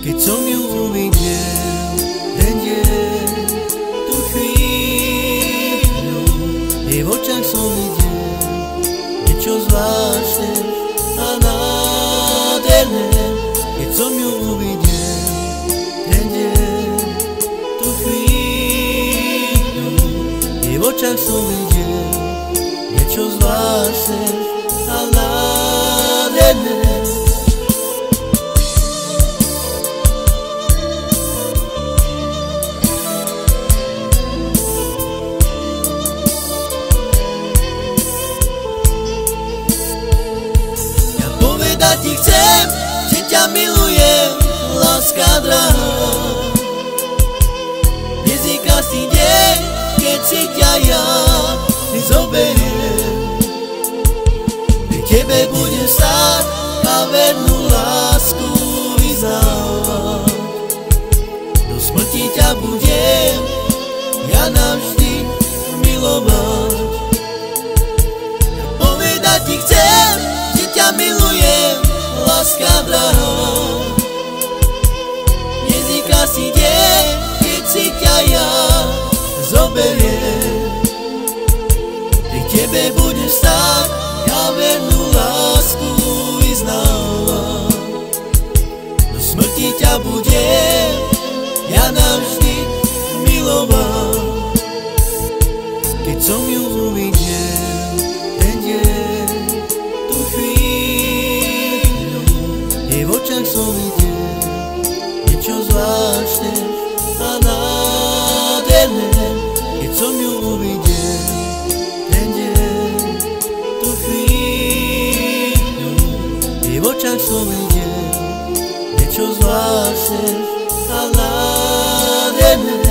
Keď som ju uvidel ten deň, tú chvíľu, jej v očách som videl niečo zvláštne a nádherné. Keď som ju uvidel ten deň, tú chvíľu, jej v očách som videl niečo zvláštne a nádherné. Ti chcem, že ťa milujem, láska drahá. Nezvyká si deň, keď si ťa ja zoberiem. Pri tebe budem stáť a vernú lásku vyznávať. Do smrti ťa budem ja navždy milovať. Povedať ti chcem, že ťa milujem, láska drahá. Nezvyká si deň, keď si ťa ja zoberiem. Pri tebe budem stáť a vernú lásku vyznávať. Do smrti ťa budem ja navždy milovať. Keď som ju uvidel ten deň, tú chvíľu, jej v očách som videl niečo zvláštne a nádherné. Keď som ju uvidel ten deň, tú chvíľu, jej v očách som videl niečo zvláštne a nádherné.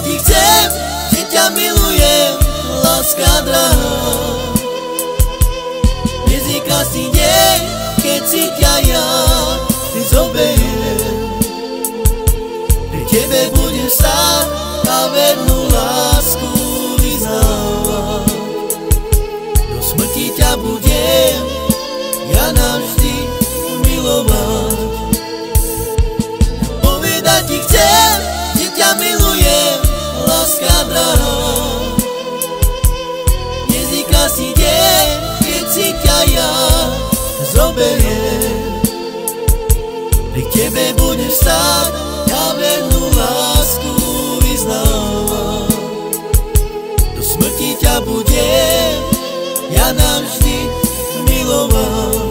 Ti chcem, že ťa milujem, láska drahá. Nezvyká si deň, keď si ťa ja zoberiem. Pri tebe budem stáť a vernú lásku vyznávať. Do smrti ťa budem ja navždy milovať. Povedať ti chcem, že ťa milujem, láska drahá. Nezvyká si deň, keď si ťa ja zoberiem. Pri tebe budem stáť a vernú lásku vyznávať. Do smrti ťa budem ja navždy milovať.